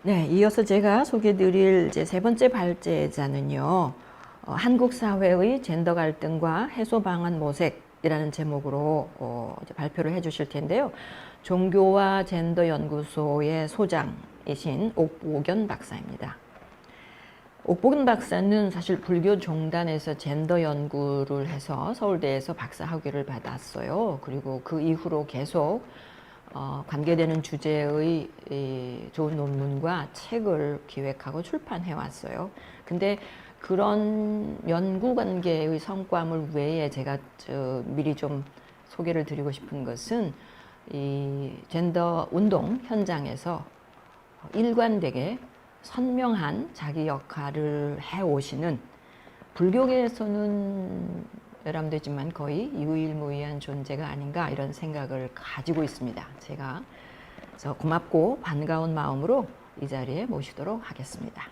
네, 이어서 제가 소개드릴 제 세 번째 발제자는요, 한국 사회의 젠더 갈등과 해소 방안 모색이라는 제목으로 이제 발표를 해주실 텐데요. 종교와 젠더 연구소의 소장이신 옥보견 박사입니다. 옥보견 박사는 사실 불교 종단에서 젠더 연구를 해서 서울대에서 박사 학위를 받았어요. 그리고 그 이후로 계속 관계되는 주제의 좋은 논문과 책을 기획하고 출판해 왔어요. 근데 그런 연구 관계의 성과물 외에 제가 미리 좀 소개를 드리고 싶은 것은 이 젠더 운동 현장에서 일관되게 선명한 자기 역할을 해 오시는, 불교계에서는 외람되지만 거의 유일무이한 존재가 아닌가 이런 생각을 가지고 있습니다. 제가 그래서 고맙고 반가운 마음으로 이 자리에 모시도록 하겠습니다.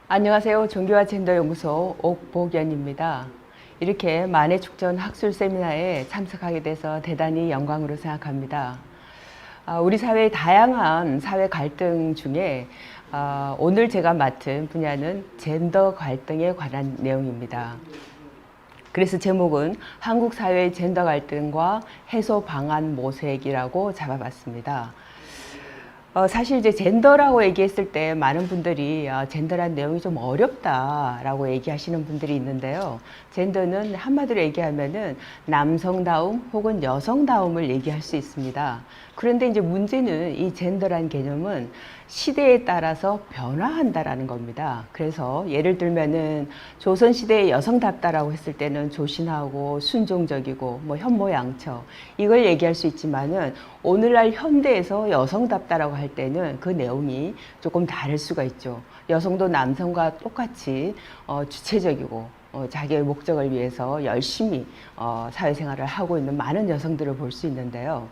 안녕하세요. 종교와 젠더 연구소 옥보견입니다. 이렇게 만해 축전 학술 세미나에 참석하게 돼서 대단히 영광으로 생각합니다. 우리 사회의 다양한 사회 갈등 중에 오늘 제가 맡은 분야는 젠더 갈등에 관한 내용입니다. 그래서 제목은 한국 사회의 젠더 갈등과 해소 방안 모색이라고 잡아봤습니다. 사실 이제 젠더라고 얘기했을 때 많은 분들이 젠더란 내용이 좀 어렵다라고 얘기하시는 분들이 있는데요. 젠더는 한마디로 얘기하면은 남성다움 혹은 여성다움을 얘기할 수 있습니다. 그런데 이제 문제는 이 젠더란 개념은 시대에 따라서 변화한다라는 겁니다. 그래서 예를 들면은 조선시대의 여성답다라고 했을 때는 조신하고 순종적이고 뭐 현모양처 이걸 얘기할 수 있지만은 오늘날 현대에서 여성답다라고 할 때는 그 내용이 조금 다를 수가 있죠. 여성도 남성과 똑같이 주체적이고 자기의 목적을 위해서 열심히 사회생활을 하고 있는 많은 여성들을 볼 수 있는데요.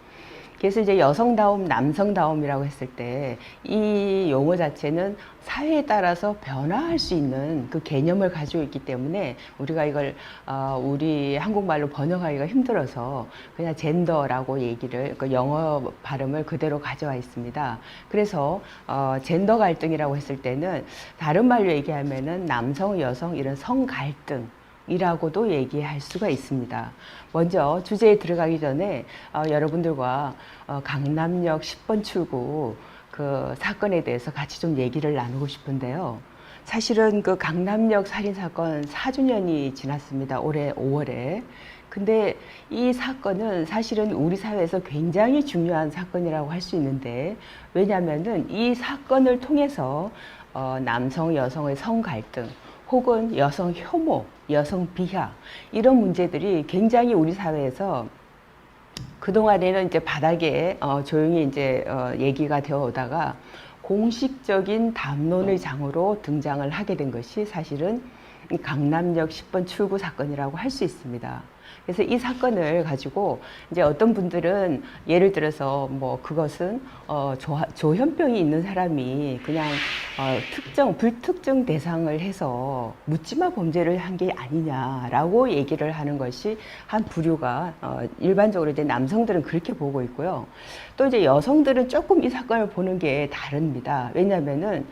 그래서 이제 여성다움, 남성다움이라고 했을 때 이 용어 자체는 사회에 따라서 변화할 수 있는 그 개념을 가지고 있기 때문에 우리가 이걸 우리 한국말로 번역하기가 힘들어서 그냥 젠더라고 얘기를 그 영어 발음을 그대로 가져와 있습니다. 그래서 젠더 갈등이라고 했을 때는 다른 말로 얘기하면은 남성, 여성 이런 성 갈등 이라고도 얘기할 수가 있습니다. 먼저 주제에 들어가기 전에 여러분들과 강남역 10번 출구 그 사건에 대해서 같이 좀 얘기를 나누고 싶은데요. 사실은 그 강남역 살인사건 4주년이 지났습니다. 올해 5월에. 근데 이 사건은 사실은 우리 사회에서 굉장히 중요한 사건이라고 할 수 있는데, 왜냐하면은 이 사건을 통해서 남성, 여성의 성 갈등 혹은 여성 혐오, 여성 비하 이런 문제들이 굉장히 우리 사회에서 그동안에는 이제 바닥에 조용히 이제 얘기가 되어 오다가 공식적인 담론의 장으로 등장을 하게 된 것이 사실은 강남역 10번 출구 사건이라고 할 수 있습니다. 그래서 이 사건을 가지고 이제 어떤 분들은 예를 들어서 뭐 그것은 조현병이 있는 사람이 그냥 불특정 대상을 해서 묻지마 범죄를 한 게 아니냐라고 얘기를 하는 것이 한 부류가 일반적으로 이제 남성들은 그렇게 보고 있고요. 또 이제 여성들은 조금 이 사건을 보는 게 다릅니다. 왜냐하면은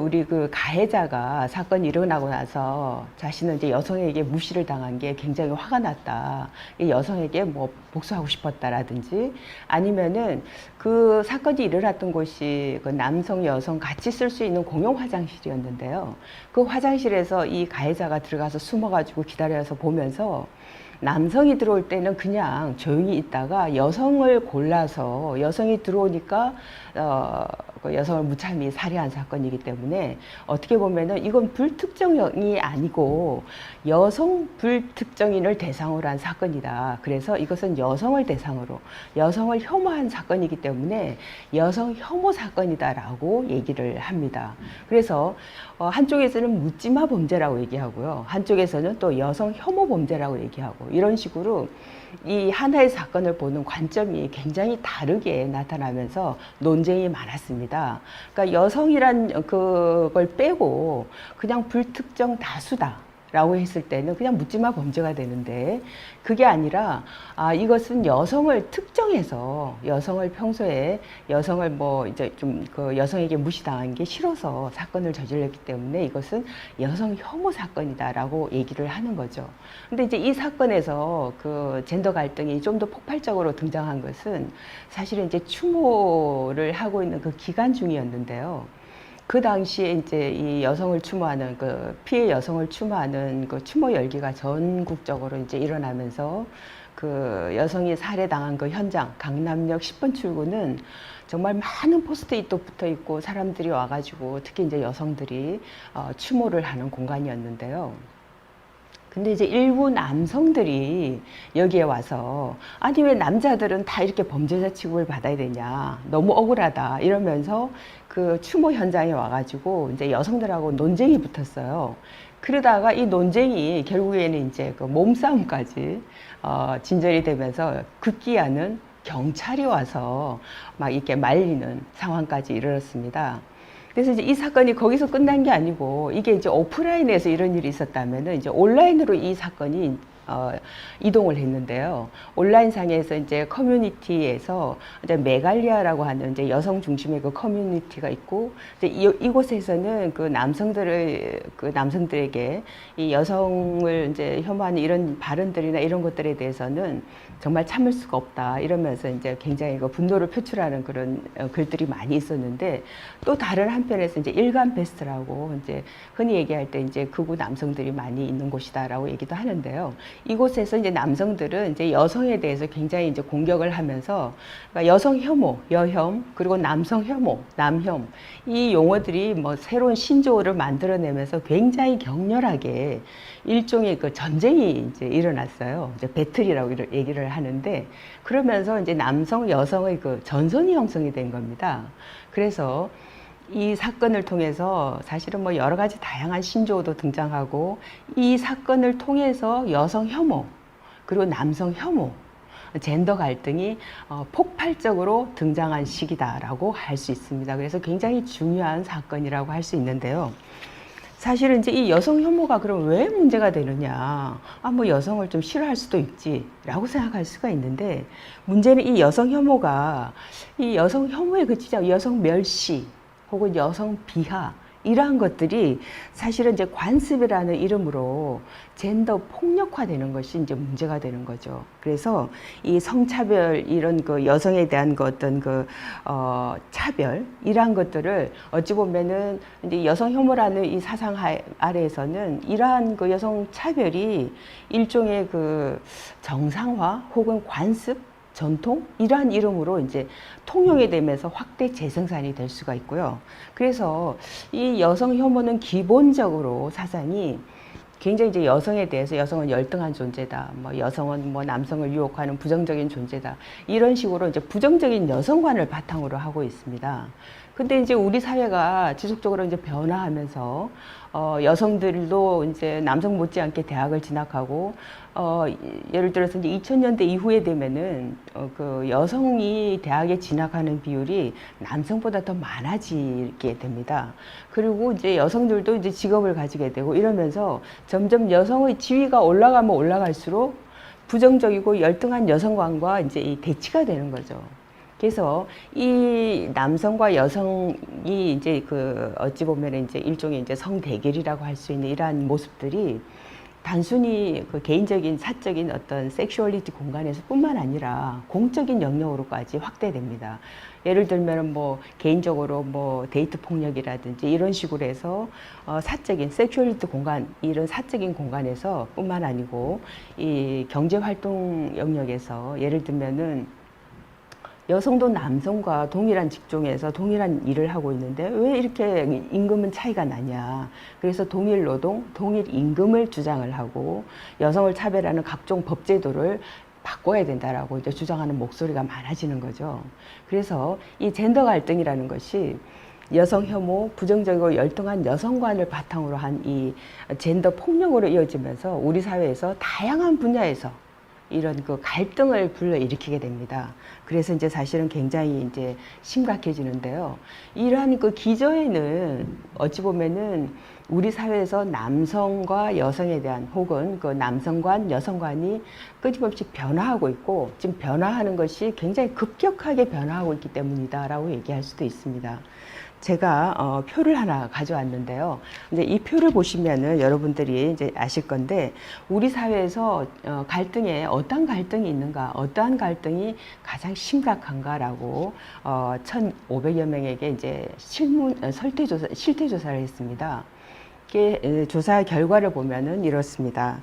우리 가해자가 사건이 일어나고 나서 자신은 이제 여성에게 무시를 당한 게 굉장히 화가 났다. 이 여성에게 뭐 복수하고 싶었다라든지 아니면은 그 사건이 일어났던 곳이 그 남성, 여성 같이 쓸 수 있는 공용 화장실이었는데요. 그 화장실에서 이 가해자가 들어가서 숨어가지고 기다려서 보면서 남성이 들어올 때는 그냥 조용히 있다가 여성을 골라서 여성이 들어오니까 그 여성을 무참히 살해한 사건이기 때문에 어떻게 보면은 이건 불특정인이 아니고 여성 불특정인을 대상으로 한 사건이다. 그래서 이것은 여성을 대상으로 여성을 혐오한 사건이기 때문에 여성 혐오 사건이다라고 얘기를 합니다. 그래서 한쪽에서는 묻지마 범죄라고 얘기하고요. 한쪽에서는 또 여성 혐오 범죄라고 얘기하고 이런 식으로 이 하나의 사건을 보는 관점이 굉장히 다르게 나타나면서 논쟁이 많았습니다. 그러니까 여성이란 그걸 빼고 그냥 불특정 다수다 라고 했을 때는 그냥 묻지마 범죄가 되는데, 그게 아니라 이것은 여성을 특정해서 여성을 평소에 여성을 뭐 이제 좀 그 여성에게 무시당한 게 싫어서 사건을 저질렀기 때문에 이것은 여성 혐오 사건이다라고 얘기를 하는 거죠. 근데 이제 이 사건에서 그 젠더 갈등이 좀 더 폭발적으로 등장한 것은 사실은 이제 추모를 하고 있는 그 기간 중이었는데요. 그 당시에 이제 이 여성을 추모하는 그 피해 여성을 추모하는 그 추모 열기가 전국적으로 이제 일어나면서 그 여성이 살해당한 그 현장 강남역 10번 출구는 정말 많은 포스트잇도 붙어 있고 사람들이 와가지고 특히 이제 여성들이 추모를 하는 공간이었는데요. 근데 이제 일부 남성들이 여기에 와서 아니 왜 남자들은 다 이렇게 범죄자 취급을 받아야 되냐, 너무 억울하다 이러면서 그 추모 현장에 와가지고 이제 여성들하고 논쟁이 붙었어요. 그러다가 이 논쟁이 결국에는 이제 그 몸싸움까지 진전이 되면서 급기야는 경찰이 와서 막 이렇게 말리는 상황까지 이르렀습니다. 그래서 이제 이 사건이 거기서 끝난 게 아니고 이게 이제 오프라인에서 이런 일이 있었다면은 이제 온라인으로 이 사건이 이동을 했는데요. 온라인 상에서 이제 커뮤니티에서 이제 메갈리아라고 하는 이제 여성 중심의 그 커뮤니티가 있고, 이제 이곳에서는 그 남성들에게 이 여성을 이제 혐오하는 이런 발언들이나 이런 것들에 대해서는 정말 참을 수가 없다 이러면서 이제 굉장히 그 분노를 표출하는 그런 글들이 많이 있었는데, 또 다른 한편에서 이제 일간 베스트라고 이제 흔히 얘기할 때 이제 극우 남성들이 많이 있는 곳이다라고 얘기도 하는데요. 이곳에서 이제 남성들은 이제 여성에 대해서 굉장히 이제 공격을 하면서, 그러니까 여성 혐오, 여혐, 그리고 남성 혐오, 남혐, 이 용어들이 뭐 새로운 신조어를 만들어내면서 굉장히 격렬하게 일종의 그 전쟁이 이제 일어났어요. 이제 배틀이라고 얘기를 하는데, 그러면서 이제 남성, 여성의 그 전선이 형성이 된 겁니다. 그래서 이 사건을 통해서 사실은 뭐 여러 가지 다양한 신조어도 등장하고, 이 사건을 통해서 여성 혐오, 그리고 남성 혐오, 젠더 갈등이 폭발적으로 등장한 시기다라고 할 수 있습니다. 그래서 굉장히 중요한 사건이라고 할 수 있는데요. 사실은 이제 이 여성 혐오가 그럼 왜 문제가 되느냐, 뭐 여성을 좀 싫어할 수도 있지라고 생각할 수가 있는데, 문제는 이 여성 혐오가 이 여성 혐오에 그치지 않고 여성 멸시 혹은 여성 비하, 이러한 것들이 사실은 이제 관습이라는 이름으로 젠더 폭력화되는 것이 이제 문제가 되는 거죠. 그래서 이 성차별, 이런 그 여성에 대한 그 어떤 그 차별, 이러한 것들을 어찌 보면은 이제 여성 혐오라는 이 사상 아래에서는 이러한 그 여성 차별이 일종의 그 정상화 혹은 관습, 전통, 이러한 이름으로 이제 통용이 되면서 확대 재생산이 될 수가 있고요. 그래서 이 여성 혐오는 기본적으로 사상이 굉장히 이제 여성에 대해서 여성은 열등한 존재다, 뭐 여성은 뭐 남성을 유혹하는 부정적인 존재다, 이런 식으로 이제 부정적인 여성관을 바탕으로 하고 있습니다. 근데 이제 우리 사회가 지속적으로 이제 변화하면서 여성들도 이제 남성 못지않게 대학을 진학하고, 예를 들어서 이제 2000년대 이후에 되면은 그 여성이 대학에 진학하는 비율이 남성보다 더 많아지게 됩니다. 그리고 이제 여성들도 이제 직업을 가지게 되고 이러면서 점점 여성의 지위가 올라가면 올라갈수록 부정적이고 열등한 여성관과 이제 이 대치가 되는 거죠. 그래서 이 남성과 여성이 이제 그 어찌 보면 이제 일종의 이제 성대결이라고 할 수 있는 이러한 모습들이 단순히 그 개인적인 사적인 어떤 섹슈얼리티 공간에서 뿐만 아니라 공적인 영역으로까지 확대됩니다. 예를 들면 뭐 개인적으로 뭐 데이트 폭력이라든지 이런 식으로 해서 사적인 섹슈얼리티 공간, 이런 사적인 공간에서 뿐만 아니고 이 경제 활동 영역에서 예를 들면은 여성도 남성과 동일한 직종에서 동일한 일을 하고 있는데 왜 이렇게 임금은 차이가 나냐. 그래서 동일 노동, 동일 임금을 주장을 하고 여성을 차별하는 각종 법제도를 바꿔야 된다라고 이제 주장하는 목소리가 많아지는 거죠. 그래서 이 젠더 갈등이라는 것이 여성 혐오, 부정적이고 열등한 여성관을 바탕으로 한 이 젠더 폭력으로 이어지면서 우리 사회에서 다양한 분야에서 이런 그 갈등을 불러일으키게 됩니다. 그래서 이제 사실은 굉장히 이제 심각해지는데요. 이러한 그 기저에는 어찌 보면은 우리 사회에서 남성과 여성에 대한 혹은 그 남성관, 여성관이 끊임없이 변화하고 있고 지금 변화하는 것이 굉장히 급격하게 변화하고 있기 때문이다라고 얘기할 수도 있습니다. 제가 표를 하나 가져왔는데요. 이제 이 표를 보시면은 여러분들이 이제 아실 건데 우리 사회에서 갈등에 어떠한 갈등이 있는가, 어떠한 갈등이 가장 심각한가라고 1,500여 명에게 이제 실태 조사를 했습니다. 이게 조사 결과를 보면은 이렇습니다.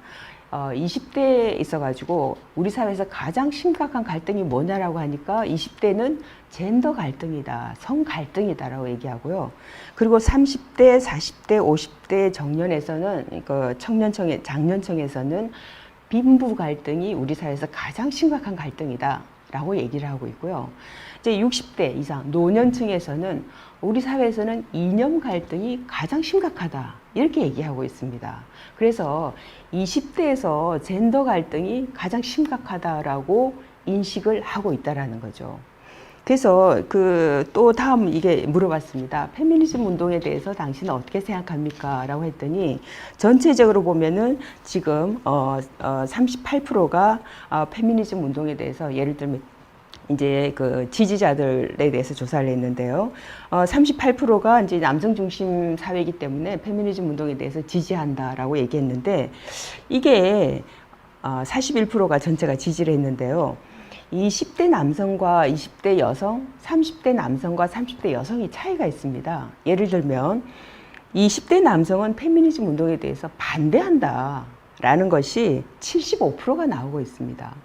20대에 있어가지고 우리 사회에서 가장 심각한 갈등이 뭐냐라고 하니까 20대는 젠더 갈등이다, 성 갈등이다라고 얘기하고요. 그리고 30대, 40대, 50대 정년에서는 그 장년층에서는 빈부 갈등이 우리 사회에서 가장 심각한 갈등이다라고 얘기를 하고 있고요. 이제 60대 이상 노년층에서는 우리 사회에서는 이념 갈등이 가장 심각하다 이렇게 얘기하고 있습니다. 그래서 20대에서 젠더 갈등이 가장 심각하다라고 인식을 하고 있다라는 거죠. 그래서 또 다음 이게 물어봤습니다. 페미니즘 운동에 대해서 당신은 어떻게 생각합니까? 라고 했더니 전체적으로 보면은 지금 38%가 페미니즘 운동에 대해서 예를 들면 이제 그 지지자들에 대해서 조사를 했는데요. 38%가 이제 남성 중심 사회이기 때문에 페미니즘 운동에 대해서 지지한다라고 얘기했는데 이게 41%가 전체가 지지를 했는데요. 20대 남성과 20대 여성, 30대 남성과 30대 여성이 차이가 있습니다. 예를 들면 20대 남성은 페미니즘 운동에 대해서 반대한다라는 것이 75%가 나오고 있습니다.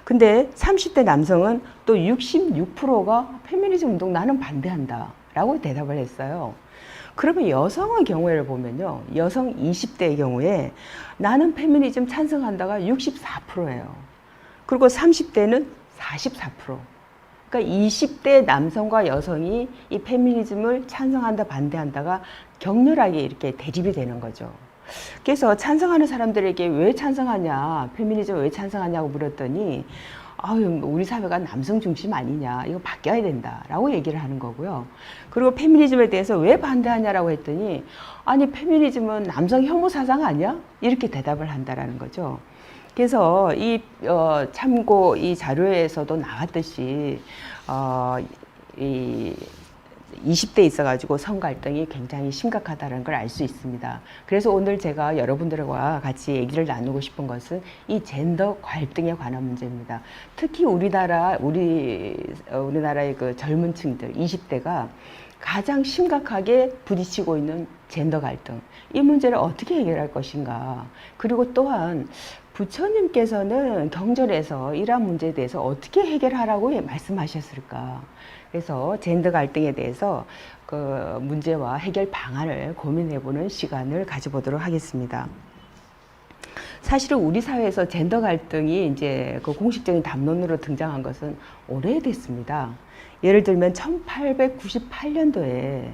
근데 30대 남성은 또 66%가 페미니즘 운동 나는 반대한다 라고 대답을 했어요. 그러면 여성의 경우를 보면요. 여성 20대의 경우에 나는 페미니즘 찬성한다가 64%예요. 그리고 30대는 44%. 그러니까 20대 남성과 여성이 이 페미니즘을 찬성한다 반대한다가 격렬하게 이렇게 대립이 되는 거죠. 그래서 찬성하는 사람들에게 왜 찬성하냐, 페미니즘 왜 찬성하냐고 물었더니 우리 사회가 남성 중심 아니냐, 이거 바뀌어야 된다라고 얘기를 하는 거고요. 그리고 페미니즘에 대해서 왜 반대하냐라고 했더니 아니 페미니즘은 남성 혐오 사상 아니야? 이렇게 대답을 한다라는 거죠. 그래서 참고 이 자료에서도 나왔듯이 이 20대에 있어가지고 성 갈등이 굉장히 심각하다는 걸 알 수 있습니다. 그래서 오늘 제가 여러분들과 같이 얘기를 나누고 싶은 것은 이 젠더 갈등에 관한 문제입니다. 특히 우리나라의 그 젊은 층들, 20대가 가장 심각하게 부딪히고 있는 젠더 갈등. 이 문제를 어떻게 해결할 것인가. 그리고 또한 부처님께서는 경전에서 이러한 문제에 대해서 어떻게 해결하라고 말씀하셨을까. 그래서 젠더 갈등에 대해서 그 문제와 해결 방안을 고민해보는 시간을 가져보도록 하겠습니다. 사실은 우리 사회에서 젠더 갈등이 이제 그 공식적인 담론으로 등장한 것은 오래됐습니다. 예를 들면 1898년도에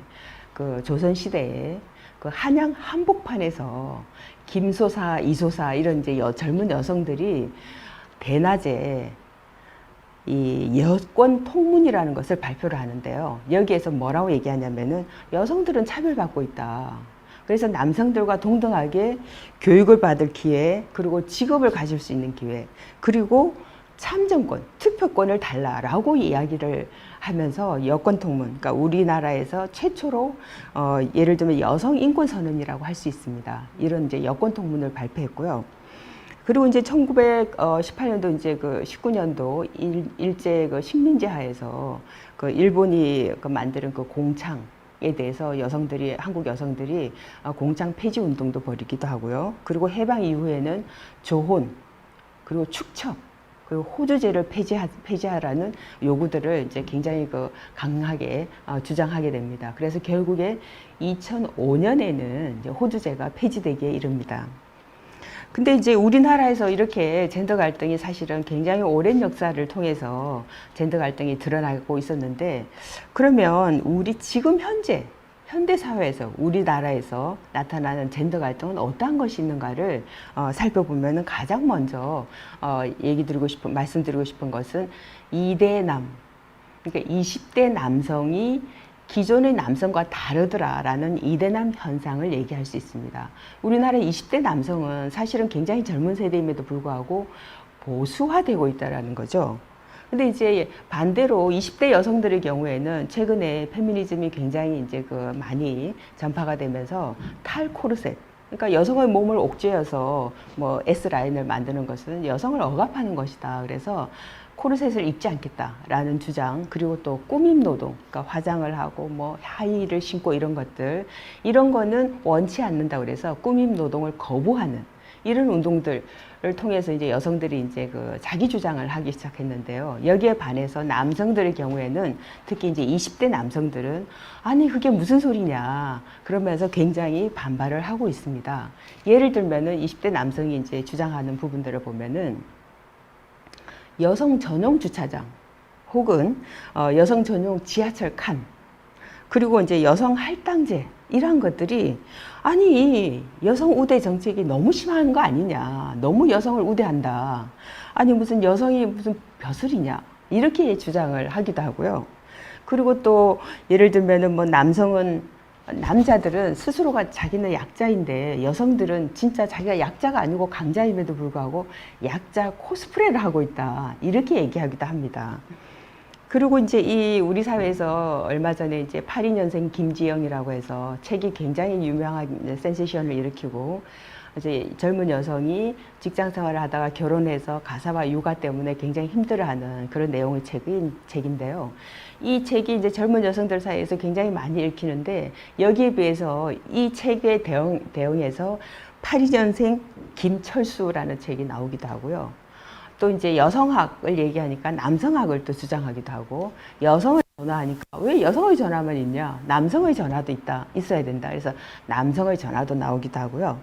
그 조선시대에 그 한양 한복판에서 김소사, 이소사 이런 이제 젊은 여성들이 대낮에 이 여권 통문이라는 것을 발표를 하는데요. 여기에서 뭐라고 얘기하냐면은 여성들은 차별받고 있다. 그래서 남성들과 동등하게 교육을 받을 기회, 그리고 직업을 가질 수 있는 기회, 그리고 참정권, 투표권을 달라라고 이야기를 하면서 여권 통문, 그러니까 우리나라에서 최초로 예를 들면 여성 인권 선언이라고 할 수 있습니다. 이런 이제 여권 통문을 발표했고요. 그리고 이제 1918년도 이제 그 19년도 일제 그 식민지 하에서 그 일본이 그 만드는 그 공창에 대해서 한국 여성들이 공창 폐지 운동도 벌이기도 하고요. 그리고 해방 이후에는 조혼, 그리고 축첩, 그리고 호주제를 폐지하라는 요구들을 이제 굉장히 그 강하게 주장하게 됩니다. 그래서 결국에 2005년에는 이제 호주제가 폐지되기에 이릅니다. 근데 이제 우리나라에서 이렇게 젠더 갈등이 사실은 굉장히 오랜 역사를 통해서 젠더 갈등이 드러나고 있었는데, 그러면 우리 지금 현재 현대 사회에서 우리나라에서 나타나는 젠더 갈등은 어떠한 것이 있는가를 살펴보면 가장 먼저 말씀드리고 싶은 것은 이대남, 그러니까 20대 남성이 기존의 남성과 다르더라라는 이대남 현상을 얘기할 수 있습니다. 우리나라 20대 남성은 사실은 굉장히 젊은 세대임에도 불구하고 보수화되고 있다라는 거죠. 근데 이제 반대로 20대 여성들의 경우에는 최근에 페미니즘이 굉장히 이제 많이 전파가 되면서 탈코르셋, 그러니까 여성의 몸을 옥죄어서 뭐 S라인을 만드는 것은 여성을 억압하는 것이다. 그래서 코르셋을 입지 않겠다라는 주장, 그리고 또 꾸밈 노동, 그러니까 화장을 하고 뭐 하이힐을 신고 이런 것들, 이런 거는 원치 않는다. 그래서 꾸밈 노동을 거부하는 이런 운동들을 통해서 이제 여성들이 이제 자기 주장을 하기 시작했는데요. 여기에 반해서 남성들의 경우에는 특히 이제 20대 남성들은 아니 그게 무슨 소리냐 그러면서 굉장히 반발을 하고 있습니다. 예를 들면은 20대 남성이 이제 주장하는 부분들을 보면은 여성 전용 주차장 혹은 여성 전용 지하철 칸, 그리고 이제 여성 할당제 이러한 것들이 아니 여성 우대 정책이 너무 심한 거 아니냐, 너무 여성을 우대한다, 아니 무슨 여성이 무슨 벼슬이냐 이렇게 주장을 하기도 하고요. 그리고 또 예를 들면은 뭐 남자들은 스스로가 자기는 약자인데 여성들은 진짜 자기가 약자가 아니고 강자임에도 불구하고 약자 코스프레를 하고 있다 이렇게 얘기하기도 합니다. 그리고 이제 우리 사회에서 얼마 전에 이제 82년생 김지영이라고 해서 책이 굉장히 유명한 센세이션을 일으키고 이제 젊은 여성이 직장 생활을 하다가 결혼해서 가사와 육아 때문에 굉장히 힘들어하는 그런 내용의 책인데요. 이 책이 이제 젊은 여성들 사이에서 굉장히 많이 읽히는데 여기에 비해서 이 책에 대응해서 82년생 김철수라는 책이 나오기도 하고요. 또 이제 여성학을 얘기하니까 남성학을 또 주장하기도 하고, 여성을 전화하니까 왜 여성의 전화만 있냐, 남성의 전화도 있어야 된다. 그래서 남성의 전화도 나오기도 하고요.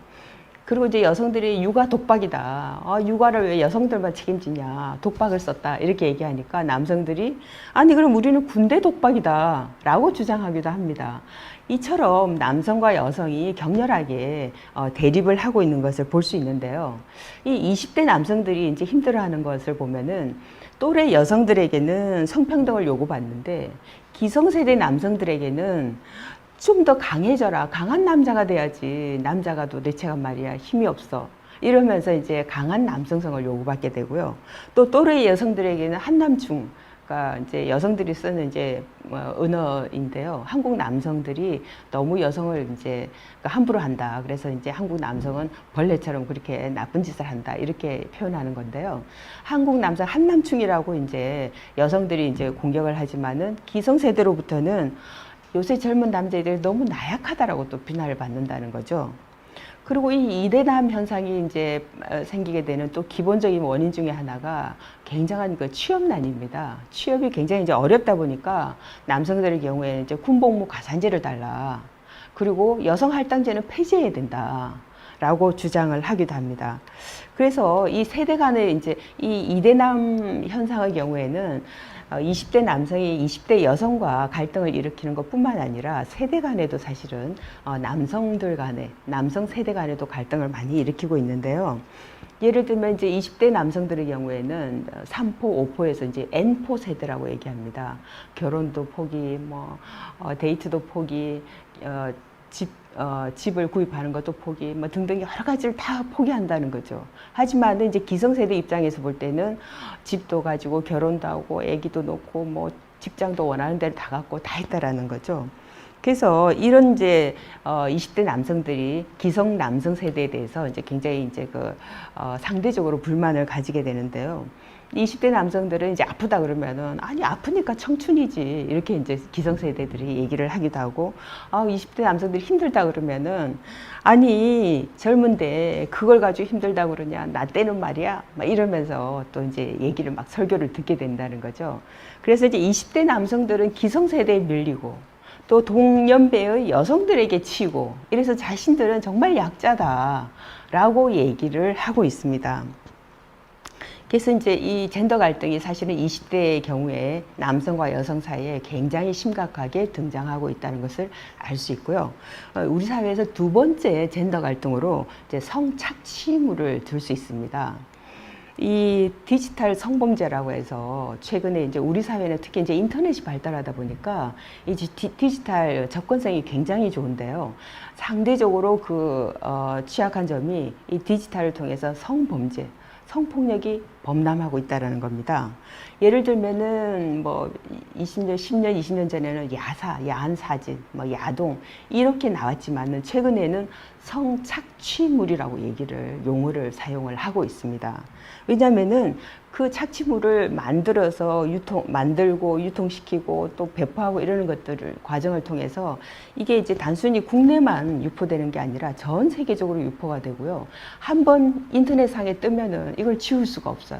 그리고 이제 여성들이 육아 독박이다, 육아를 왜 여성들만 책임지냐, 독박을 썼다 이렇게 얘기하니까 남성들이 아니 그럼 우리는 군대 독박이다 라고 주장하기도 합니다. 이처럼 남성과 여성이 격렬하게 대립을 하고 있는 것을 볼 수 있는데요. 이 20대 남성들이 이제 힘들어하는 것을 보면은 또래 여성들에게는 성평등을 요구받는데 기성세대 남성들에게는 좀 더 강해져라, 강한 남자가 돼야지, 남자가 도대체가 말이야 힘이 없어 이러면서 이제 강한 남성성을 요구받게 되고요. 또 또래 여성들에게는 한남충, 그러니까 이제 여성들이 쓰는 이제 언어인데요. 한국 남성들이 너무 여성을 이제 함부로 한다. 그래서 이제 한국 남성은 벌레처럼 그렇게 나쁜 짓을 한다. 이렇게 표현하는 건데요. 한국 남성 한남충이라고 이제 여성들이 이제 공격을 하지만은 기성세대로부터는 요새 젊은 남자애들이 너무 나약하다라고 또 비난을 받는다는 거죠. 그리고 이 이대남 현상이 이제 생기게 되는 또 기본적인 원인 중에 하나가 굉장한 취업난입니다. 취업이 굉장히 이제 어렵다 보니까 남성들의 경우에는 이제 군복무 가산제를 달라. 그리고 여성 할당제는 폐지해야 된다. 라고 주장을 하기도 합니다. 그래서 이 세대 간의 이제 이 이대남 현상의 경우에는 20대 남성이 20대 여성과 갈등을 일으키는 것 뿐만 아니라 세대 간에도 사실은 남성들 간에, 남성 세대 간에도 갈등을 많이 일으키고 있는데요. 예를 들면 이제 20대 남성들의 경우에는 3포, 5포에서 이제 N포 세대라고 얘기합니다. 결혼도 포기, 데이트도 포기, 집을 구입하는 것도 포기, 등등 여러 가지를 다 포기한다는 거죠. 하지만 이제 기성세대 입장에서 볼 때는 집도 가지고 결혼도 하고 아기도 놓고 직장도 원하는 데를 다 갖고 다 했다라는 거죠. 그래서 이런 이제 20대 남성들이 기성 남성 세대에 대해서 이제 굉장히 이제 상대적으로 불만을 가지게 되는데요. 20대 남성들은 이제 아프다 그러면은 아니 아프니까 청춘이지 이렇게 이제 기성세대들이 얘기를 하기도 하고, 20대 남성들이 힘들다 그러면은 아니 젊은데 그걸 가지고 힘들다 그러냐, 나 때는 말이야 막 이러면서 또 이제 얘기를 막 설교를 듣게 된다는 거죠. 그래서 이제 20대 남성들은 기성세대에 밀리고 또 동년배의 여성들에게 치고 이래서 자신들은 정말 약자다라고 얘기를 하고 있습니다. 그래서 이제 이 젠더 갈등이 사실은 20대의 경우에 남성과 여성 사이에 굉장히 심각하게 등장하고 있다는 것을 알 수 있고요. 우리 사회에서 두 번째 젠더 갈등으로 이제 성착취물을 들 수 있습니다. 이 디지털 성범죄라고 해서 최근에 이제 우리 사회는 특히 이제 인터넷이 발달하다 보니까 이 디지털 접근성이 굉장히 좋은데요. 상대적으로 취약한 점이 이 디지털을 통해서 성범죄, 성폭력이 범람하고 있다는 겁니다. 예를 들면은 뭐 20년, 10년, 20년 전에는 야한 사진, 뭐 야동 이렇게 나왔지만은 최근에는 성착취물이라고 용어를 사용을 하고 있습니다. 왜냐하면은 그 착취물을 만들고 유통시키고 또 배포하고 이러는 과정을 통해서 이게 이제 단순히 국내만 유포되는 게 아니라 전 세계적으로 유포가 되고요. 한번 인터넷상에 뜨면은 이걸 지울 수가 없어요.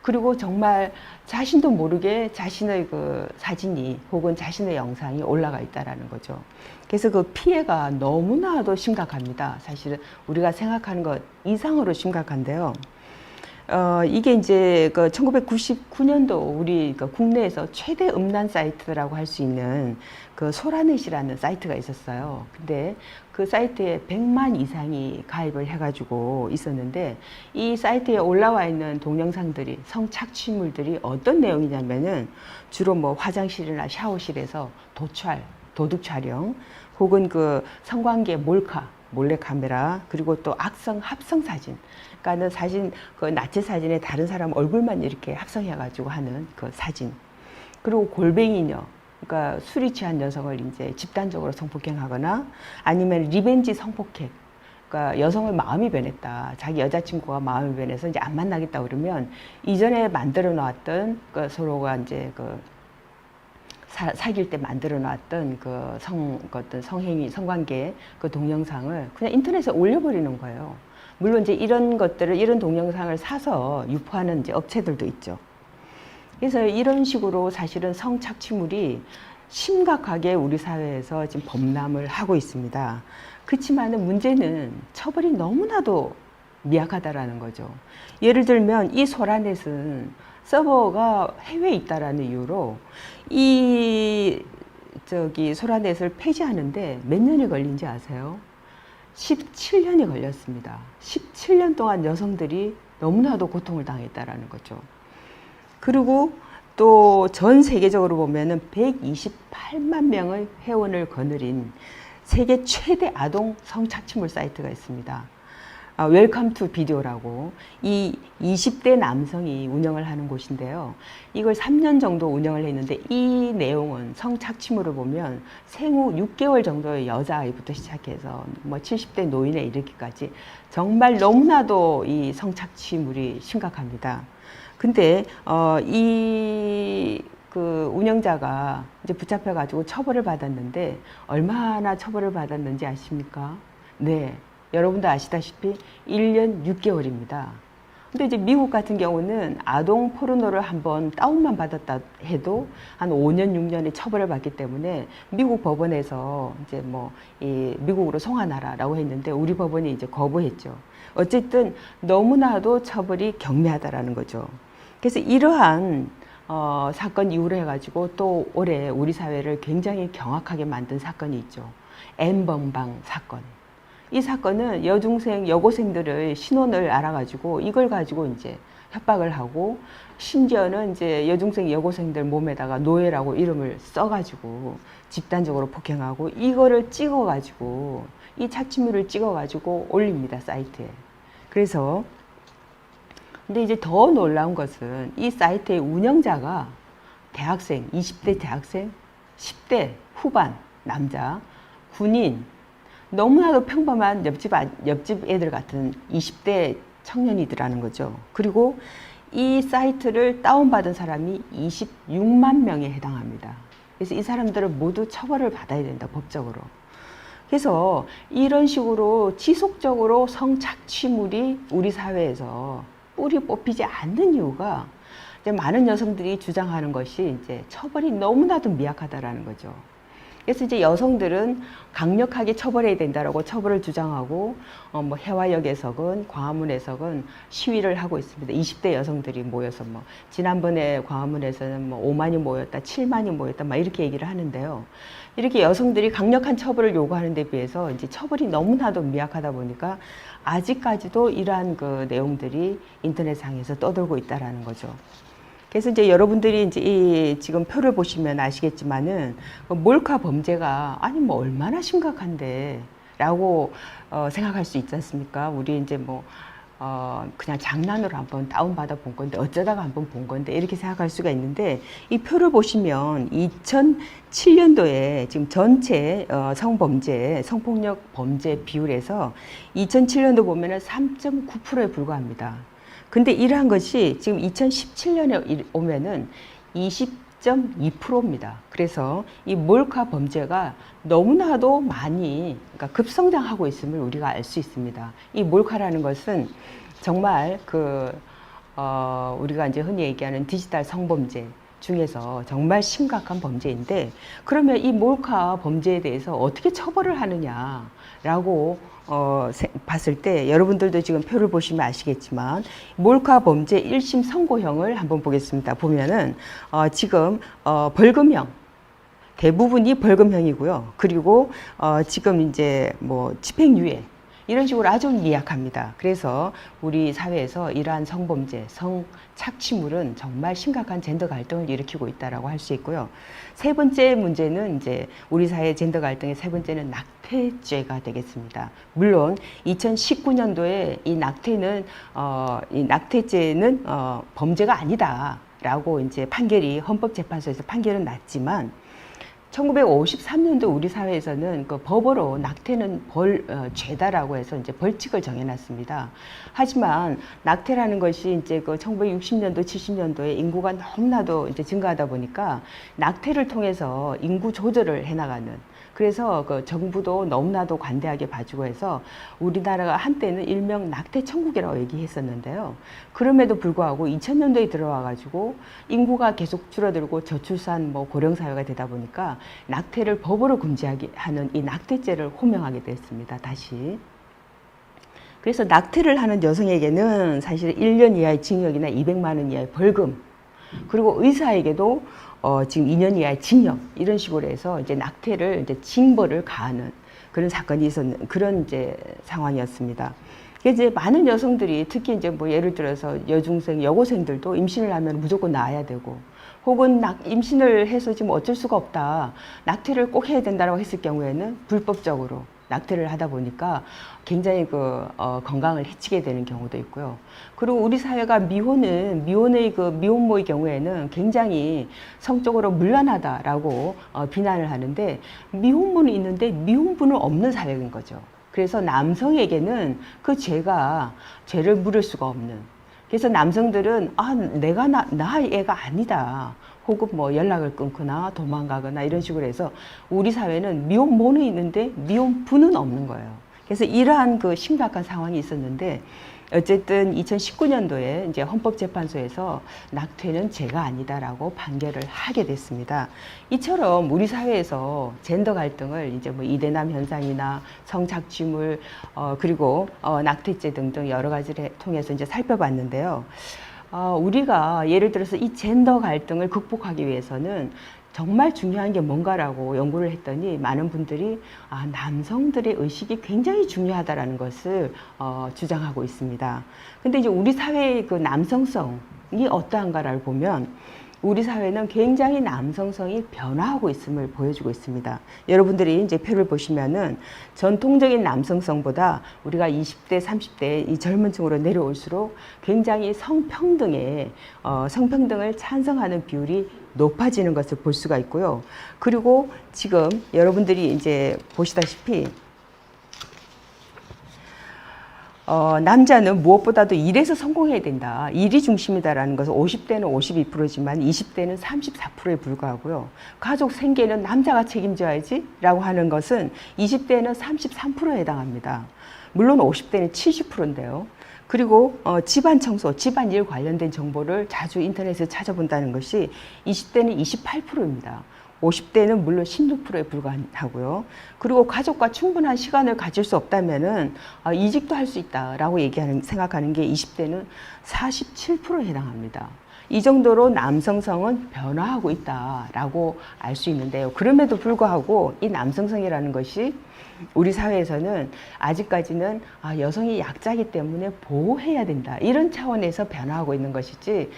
그리고 정말 자신도 모르게 자신의 그 사진이 혹은 자신의 영상이 올라가 있다라는 거죠. 그래서 그 피해가 너무나도 심각합니다. 사실은 우리가 생각하는 것 이상으로 심각한데요. 이게 이제 1999년도 우리 국내에서 최대 음란 사이트라고 할 수 있는 소라넷이라는 사이트가 있었어요. 근데 그 사이트에 100만 이상이 가입을 해가지고 있었는데 이 사이트에 올라와 있는 동영상들이 성착취물들이 어떤 내용이냐면은 주로 뭐 화장실이나 샤워실에서 도둑 촬영 혹은 성관계 몰래 카메라 그리고 또 악성 합성 사진. 그러니까는 사진 나체 사진에 다른 사람 얼굴만 이렇게 합성해가지고 하는 그 사진. 그리고 골뱅이녀. 그러니까 술이 취한 여성을 이제 집단적으로 성폭행하거나 아니면 리벤지 성폭행. 그러니까 여성의 마음이 변했다. 자기 여자친구가 마음이 변해서 이제 안 만나겠다 그러면 이전에 만들어 놨던 서로가 이제 사귈 때 만들어 놨던 어떤 성관계 동영상을 그냥 인터넷에 올려버리는 거예요. 물론 이제 이런 동영상을 사서 유포하는 이제 업체들도 있죠. 그래서 이런 식으로 사실은 성착취물이 심각하게 우리 사회에서 지금 범람을 하고 있습니다. 그렇지만은 문제는 처벌이 너무나도 미약하다라는 거죠. 예를 들면 이 소라넷은 서버가 해외에 있다라는 이유로 소라넷을 폐지하는데 몇 년이 걸린지 아세요? 17년이 걸렸습니다. 17년 동안 여성들이 너무나도 고통을 당했다라는 거죠. 그리고 또 전 세계적으로 보면은 128만 명의 회원을 거느린 세계 최대 아동 성착취물 사이트가 있습니다. 웰컴 투 비디오라고 이 20대 남성이 운영을 하는 곳인데요. 이걸 3년 정도 운영을 했는데 이 내용은 성착취물을 보면 생후 6개월 정도의 여자아이부터 시작해서 뭐 70대 노인에 이르기까지 정말 너무나도 이 성착취물이 심각합니다. 근데 운영자가 이제 붙잡혀가지고 처벌을 받았는데 얼마나 처벌을 받았는지 아십니까? 네. 여러분도 아시다시피 1년 6개월입니다. 근데 이제 미국 같은 경우는 아동 포르노를 한번 다운만 받았다 해도 한 5년, 6년의 처벌을 받기 때문에 미국 법원에서 이제 미국으로 송환하라라고 했는데 우리 법원이 이제 거부했죠. 어쨌든 너무나도 처벌이 경미하다라는 거죠. 그래서 이러한 사건 이후로 해가지고 또 올해 우리 사회를 굉장히 경악하게 만든 사건이 있죠. N번방 사건. 이 사건은 여고생들의 신원을 알아가지고 이걸 가지고 이제 협박을 하고 심지어는 이제 여고생들 몸에다가 노예라고 이름을 써가지고 집단적으로 폭행하고 이거를 찍어가지고 이 착취물을 찍어가지고 올립니다, 사이트에. 그래서 근데 이제 더 놀라운 것은 이 사이트의 운영자가 20대 대학생, 10대 후반 남자, 군인, 너무나도 평범한 옆집 애들 같은 20대 청년이더라는 거죠. 그리고 이 사이트를 다운받은 사람이 26만 명에 해당합니다. 그래서 이 사람들은 모두 처벌을 받아야 된다, 법적으로. 그래서 이런 식으로 지속적으로 성착취물이 우리 사회에서 뿌리 뽑히지 않는 이유가 이제 많은 여성들이 주장하는 것이 이제 처벌이 너무나도 미약하다라는 거죠. 그래서 이제 여성들은 강력하게 처벌해야 된다라고 처벌을 주장하고 뭐 해화역에서건 광화문에서건 시위를 하고 있습니다. 20대 여성들이 모여서 뭐 지난번에 광화문에서는 뭐 5만이 모였다, 7만이 모였다 막 이렇게 얘기를 하는데요. 이렇게 여성들이 강력한 처벌을 요구하는 데 비해서 이제 처벌이 너무나도 미약하다 보니까 아직까지도 이러한 그 내용들이 인터넷상에서 떠돌고 있다라는 거죠. 그래서 이제 여러분들이 이제 이 지금 표를 보시면 아시겠지만은 몰카 범죄가 아니 뭐 얼마나 심각한데 라고 생각할 수 있지 않습니까? 우리 이제 뭐 그냥 장난으로 한번 다운받아 본 건데 어쩌다가 한번 본 건데 이렇게 생각할 수가 있는데 이 표를 보시면 2007년도에 지금 전체 성범죄, 성폭력 범죄 비율에서 2007년도 보면은 3.9%에 불과합니다. 근데 이러한 것이 지금 2017년에 오면은 20.2%입니다. 그래서 이 몰카 범죄가 너무나도 많이 그러니까 급성장하고 있음을 우리가 알 수 있습니다. 이 몰카라는 것은 정말 우리가 이제 흔히 얘기하는 디지털 성범죄 중에서 정말 심각한 범죄인데 그러면 이 몰카 범죄에 대해서 어떻게 처벌을 하느냐라고 봤을 때 여러분들도 지금 표를 보시면 아시겠지만 몰카 범죄 1심 선고형을 한번 보겠습니다. 보면은 지금 벌금형 대부분이 벌금형이고요. 그리고 지금 이제 뭐 집행유예 이런 식으로 아주 미약합니다. 그래서 우리 사회에서 이러한 성범죄, 성착취물은 정말 심각한 젠더 갈등을 일으키고 있다라고 할 수 있고요. 세 번째 문제는 이제 우리 사회 젠더 갈등의 세 번째는 낙태죄가 되겠습니다. 물론 2019년도에 이 낙태죄는 범죄가 아니다라고 이제 판결이 헌법재판소에서 판결은 났지만 1953년도 우리 사회에서는 그 법으로 낙태는 죄다라고 해서 이제 벌칙을 정해놨습니다. 하지만 낙태라는 것이 이제 그 1960년도, 70년도에 인구가 너무나도 이제 증가하다 보니까 낙태를 통해서 인구 조절을 해나가는 그래서 그 정부도 너무나도 관대하게 봐주고 해서 우리나라가 한때는 일명 낙태 천국이라고 얘기했었는데요. 그럼에도 불구하고 2000년도에 들어와가지고 인구가 계속 줄어들고 저출산 뭐 고령 사회가 되다 보니까 낙태를 법으로 금지하게 하는 이 낙태죄를 호명하게 됐습니다. 다시. 그래서 낙태를 하는 여성에게는 사실 1년 이하의 징역이나 200만 원 이하의 벌금 그리고 의사에게도 지금 2년 이하의 징역 이런 식으로 해서 이제 낙태를 이제 징벌을 가하는 그런 사건이 있었는 그런 이제 상황이었습니다. 이제 많은 여성들이 특히 이제 뭐 예를 들어서 여중생, 여고생들도 임신을 하면 무조건 낳아야 되고 혹은 임신을 해서 지금 어쩔 수가 없다. 낙태를 꼭 해야 된다고 했을 경우에는 불법적으로 낙태를 하다 보니까 굉장히 건강을 해치게 되는 경우도 있고요. 그리고 우리 사회가 미혼의 미혼모의 경우에는 굉장히 성적으로 문란하다라고 비난을 하는데 미혼모는 있는데 미혼부는 없는 사회인 거죠. 그래서 남성에게는 그 죄를 물을 수가 없는. 그래서 남성들은 내가 나의 애가 아니다. 혹은 뭐 연락을 끊거나 도망가거나 이런 식으로 해서 우리 사회는 미혼모는 있는데 미혼부는 없는 거예요. 그래서 이러한 그 심각한 상황이 있었는데 어쨌든 2019년도에 이제 헌법재판소에서 낙태는 죄가 아니다라고 판결을 하게 됐습니다. 이처럼 우리 사회에서 젠더 갈등을 이제 뭐 이대남 현상이나 성착취물 그리고 낙태죄 등등 여러 가지를 통해서 이제 살펴봤는데요. 우리가 예를 들어서 이 젠더 갈등을 극복하기 위해서는 정말 중요한 게 뭔가라고 연구를 했더니 많은 분들이 남성들의 의식이 굉장히 중요하다라는 것을 주장하고 있습니다. 근데 이제 우리 사회의 그 남성성이 어떠한가를 보면 우리 사회는 굉장히 남성성이 변화하고 있음을 보여주고 있습니다. 여러분들이 이제 표를 보시면은 전통적인 남성성보다 우리가 20대, 30대 이 젊은 층으로 내려올수록 굉장히 성평등을 찬성하는 비율이 높아지는 것을 볼 수가 있고요. 그리고 지금 여러분들이 이제 보시다시피 남자는 무엇보다도 일에서 성공해야 된다. 일이 중심이다라는 것은 50대는 52%지만 20대는 34%에 불과하고요. 가족 생계는 남자가 책임져야지 라고 하는 것은 20대는 33%에 해당합니다. 물론 50대는 70%인데요. 그리고 집안 청소, 집안일 관련된 정보를 자주 인터넷에서 찾아본다는 것이 20대는 28%입니다. 50대는 물론 16%에 불과하고요. 그리고 가족과 충분한 시간을 가질 수 없다면은 이직도 할 수 있다라고 생각하는 게 20대는 47%에 해당합니다. 이 정도로 남성성은 변화하고 있다라고 알 수 있는데요. 그럼에도 불구하고 이 남성성이라는 것이 우리 사회에서는 아직까지는 여성이 약자이기 때문에 보호해야 된다, 이런 차원에서 변화하고 있는 것이지,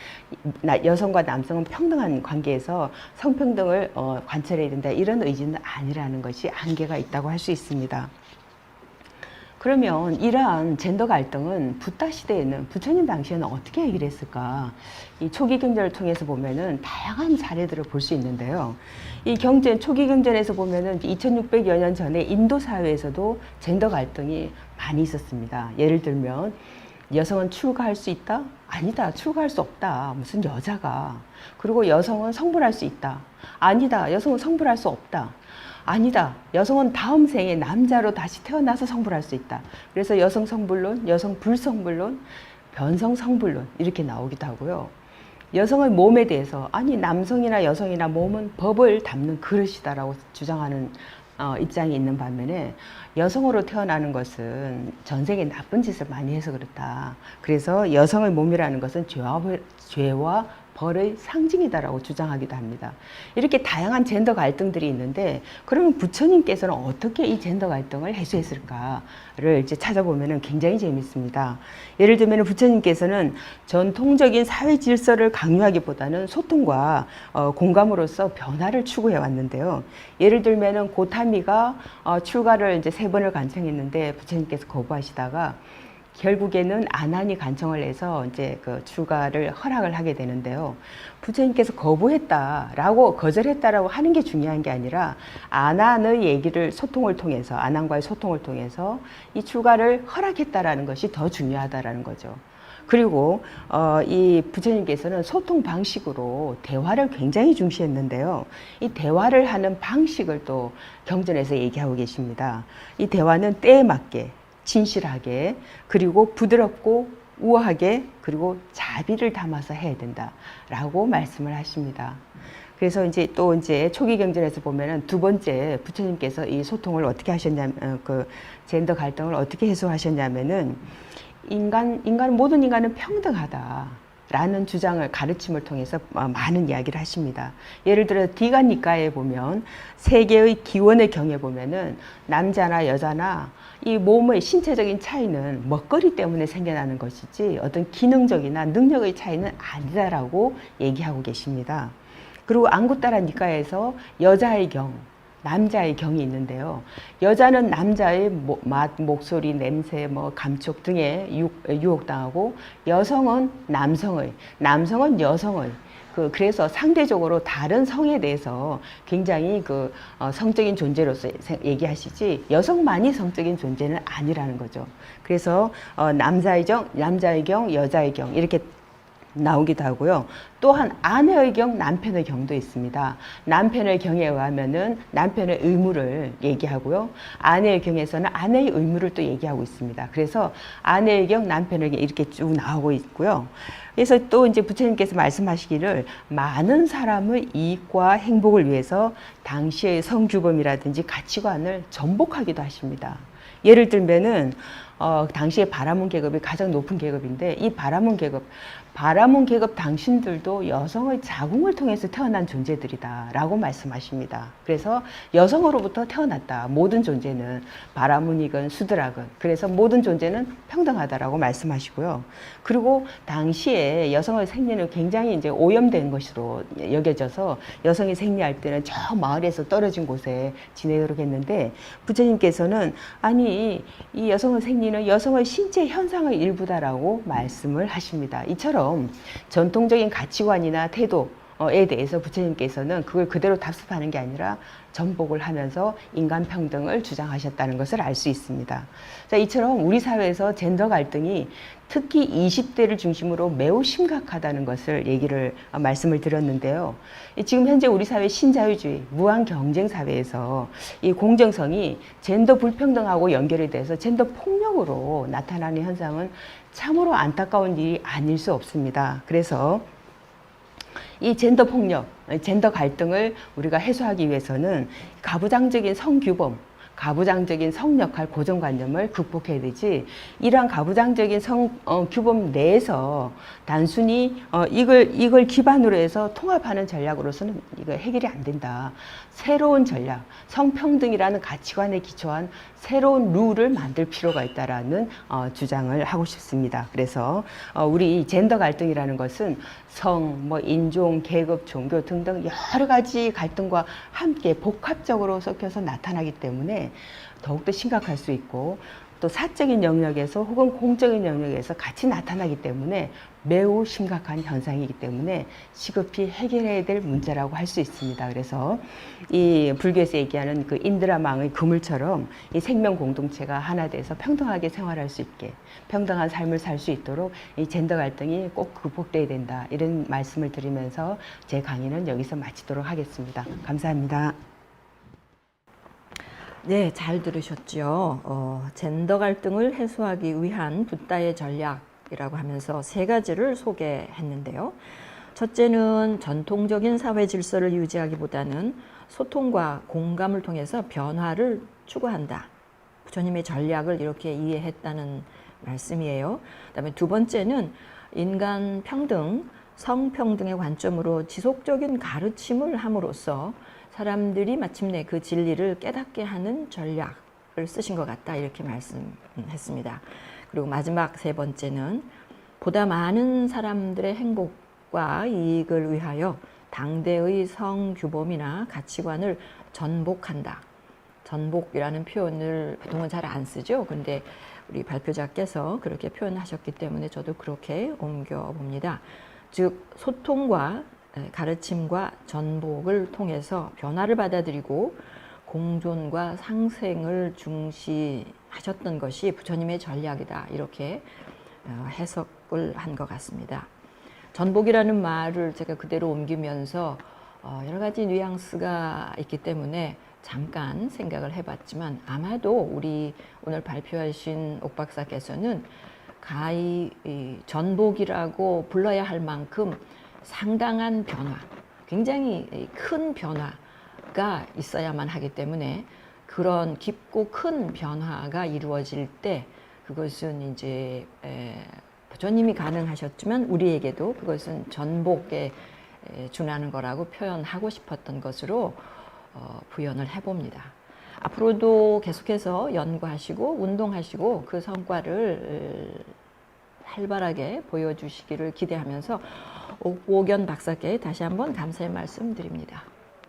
여성과 남성은 평등한 관계에서 성평등을 관철해야 된다, 이런 의지는 아니라는 것이 한계가 있다고 할 수 있습니다. 그러면 이러한 젠더 갈등은 붓다 시대에는, 부처님 당시에는 어떻게 해결 했을까? 이 초기 경전을 통해서 보면은 다양한 사례들을 볼 수 있는데요. 이 초기 경전에서 보면은 2600여 년 전에 인도 사회에서도 젠더 갈등이 많이 있었습니다. 예를 들면, 여성은 출가할 수 있다? 아니다, 출가할 수 없다. 무슨 여자가. 그리고 여성은 성불할 수 있다. 아니다, 여성은 성불할 수 없다. 아니다, 여성은 다음 생에 남자로 다시 태어나서 성불할 수 있다. 그래서 여성 성불론, 여성 불성불론, 변성 성불론, 이렇게 나오기도 하고요. 여성의 몸에 대해서, 아니 남성이나 여성이나 몸은 법을 담는 그릇이다라고 주장하는 입장이 있는 반면에, 여성으로 태어나는 것은 전생에 나쁜 짓을 많이 해서 그렇다. 그래서 여성의 몸이라는 것은 죄와 벌의 상징이다라고 주장하기도 합니다. 이렇게 다양한 젠더 갈등들이 있는데, 그러면 부처님께서는 어떻게 이 젠더 갈등을 해소했을까를 이제 찾아보면 굉장히 재밌습니다. 예를 들면 부처님께서는 전통적인 사회 질서를 강요하기보다는 소통과 공감으로써 변화를 추구해 왔는데요. 예를 들면 고타미가 출가를 이제 3번을 간청했는데 부처님께서 거부하시다가 결국에는 아난이 간청을 해서 이제 그 출가를 허락을 하게 되는데요. 부처님께서 거절했다라고 하는 게 중요한 게 아니라, 아난의 얘기를 아난과의 소통을 통해서 이 출가를 허락했다라는 것이 더 중요하다라는 거죠. 그리고 이 부처님께서는 소통 방식으로 대화를 굉장히 중시했는데요. 이 대화를 하는 방식을 또 경전에서 얘기하고 계십니다. 이 대화는 때에 맞게, 진실하게, 그리고 부드럽고 우아하게, 그리고 자비를 담아서 해야 된다라고 말씀을 하십니다. 그래서 이제 초기 경전에서 보면은 두 번째 부처님께서 이 소통을 어떻게 하셨냐면, 그 젠더 갈등을 어떻게 해소하셨냐면은, 모든 인간은 평등하다 라는 주장을, 가르침을 통해서 많은 이야기를 하십니다. 예를 들어 디가니카에 보면, 세계의 기원의 경에 보면은 남자나 여자나 이 몸의 신체적인 차이는 먹거리 때문에 생겨나는 것이지 어떤 기능적이나 능력의 차이는 아니다라고 얘기하고 계십니다. 그리고 앙구따라 니카에서 여자의 경, 남자의 경이 있는데요. 여자는 남자의 맛, 목소리, 냄새, 감촉 등에 유혹당하고, 여성은 남성은 여성의, 그래서 상대적으로 다른 성에 대해서 굉장히 성적인 존재로서 얘기하시지, 여성만이 성적인 존재는 아니라는 거죠. 그래서 남자의 경, 여자의 경, 이렇게 나오기도 하고요. 또한 아내의 경, 남편의 경도 있습니다. 남편의 경에 의하면은 남편의 의무를 얘기하고요. 아내의 경에서는 아내의 의무를 또 얘기하고 있습니다. 그래서 아내의 경, 남편의 경, 이렇게 쭉 나오고 있고요. 그래서 또 이제 부처님께서 말씀하시기를, 많은 사람의 이익과 행복을 위해서 당시의 성규범이라든지 가치관을 전복하기도 하십니다. 예를 들면은 당시에 바라문 계급이 가장 높은 계급인데, 이 바라문 계급 당신들도 여성의 자궁을 통해서 태어난 존재들이다 라고 말씀하십니다. 그래서 여성으로부터 태어났다, 모든 존재는, 바라문이건 수드라건, 그래서 모든 존재는 평등하다라고 말씀하시고요. 그리고 당시에 여성의 생리는 굉장히 이제 오염된 것으로 여겨져서, 여성이 생리할 때는 저 마을에서 떨어진 곳에 지내도록 했는데, 부처님께서는 아니, 이 여성의 생리는 여성의 신체 현상의 일부다라고 말씀을 하십니다. 이처럼 전통적인 가치관이나 태도에 대해서 부처님께서는 그걸 그대로 답습하는 게 아니라 전복을 하면서 인간 평등을 주장하셨다는 것을 알 수 있습니다. 자, 이처럼 우리 사회에서 젠더 갈등이 특히 20대를 중심으로 매우 심각하다는 것을 말씀을 드렸는데요. 지금 현재 우리 사회 신자유주의, 무한 경쟁 사회에서 이 공정성이 젠더 불평등하고 연결이 돼서 젠더 폭력으로 나타나는 현상은 참으로 안타까운 일이 아닐 수 없습니다. 그래서 이 젠더 폭력, 젠더 갈등을 우리가 해소하기 위해서는 가부장적인 성규범, 가부장적인 성역할 고정관념을 극복해야 되지, 이러한 가부장적인 규범 내에서 단순히 이걸 기반으로 해서 통합하는 전략으로서는 이거 해결이 안 된다. 새로운 전략, 성평등이라는 가치관에 기초한 새로운 룰을 만들 필요가 있다라는 주장을 하고 싶습니다. 그래서 우리 젠더 갈등이라는 것은 성, 인종, 계급, 종교 등등 여러 가지 갈등과 함께 복합적으로 섞여서 나타나기 때문에 더욱더 심각할 수 있고, 또 사적인 영역에서 혹은 공적인 영역에서 같이 나타나기 때문에 매우 심각한 현상이기 때문에 시급히 해결해야 될 문제라고 할 수 있습니다. 그래서 이 불교에서 얘기하는 그 인드라망의 그물처럼 이 생명 공동체가 하나 돼서 평등하게 생활할 수 있게, 평등한 삶을 살 수 있도록 이 젠더 갈등이 꼭 극복돼야 된다, 이런 말씀을 드리면서 제 강의는 여기서 마치도록 하겠습니다. 감사합니다. 네, 잘 들으셨죠. 젠더 갈등을 해소하기 위한 붓다의 전략이라고 하면서 세 가지를 소개했는데요. 첫째는 전통적인 사회 질서를 유지하기보다는 소통과 공감을 통해서 변화를 추구한다. 부처님의 전략을 이렇게 이해했다는 말씀이에요. 그다음에 두 번째는 인간 평등, 성평등의 관점으로 지속적인 가르침을 함으로써 사람들이 마침내 그 진리를 깨닫게 하는 전략을 쓰신 것 같다, 이렇게 말씀했습니다. 그리고 마지막 세 번째는 보다 많은 사람들의 행복과 이익을 위하여 당대의 성규범이나 가치관을 전복한다. 전복이라는 표현을 보통은 잘 안 쓰죠. 근데 우리 발표자께서 그렇게 표현하셨기 때문에 저도 그렇게 옮겨봅니다. 즉, 소통과 가르침과 전복을 통해서 변화를 받아들이고 공존과 상생을 중시하셨던 것이 부처님의 전략이다, 이렇게 해석을 한 것 같습니다. 전복이라는 말을 제가 그대로 옮기면서 여러 가지 뉘앙스가 있기 때문에 잠깐 생각을 해봤지만, 아마도 우리 오늘 발표하신 옥 박사께서는 가히 전복이라고 불러야 할 만큼 상당한 변화, 굉장히 큰 변화가 있어야만 하기 때문에, 그런 깊고 큰 변화가 이루어질 때 그것은 이제 부처님이 가능하셨지만 우리에게도 그것은 전복에 준하는 거라고 표현하고 싶었던 것으로 부연을 해봅니다. 앞으로도 계속해서 연구하시고 운동하시고 그 성과를 활발하게 보여주시기를 기대하면서 옥복연 박사께 다시 한번 감사의 말씀 드립니다.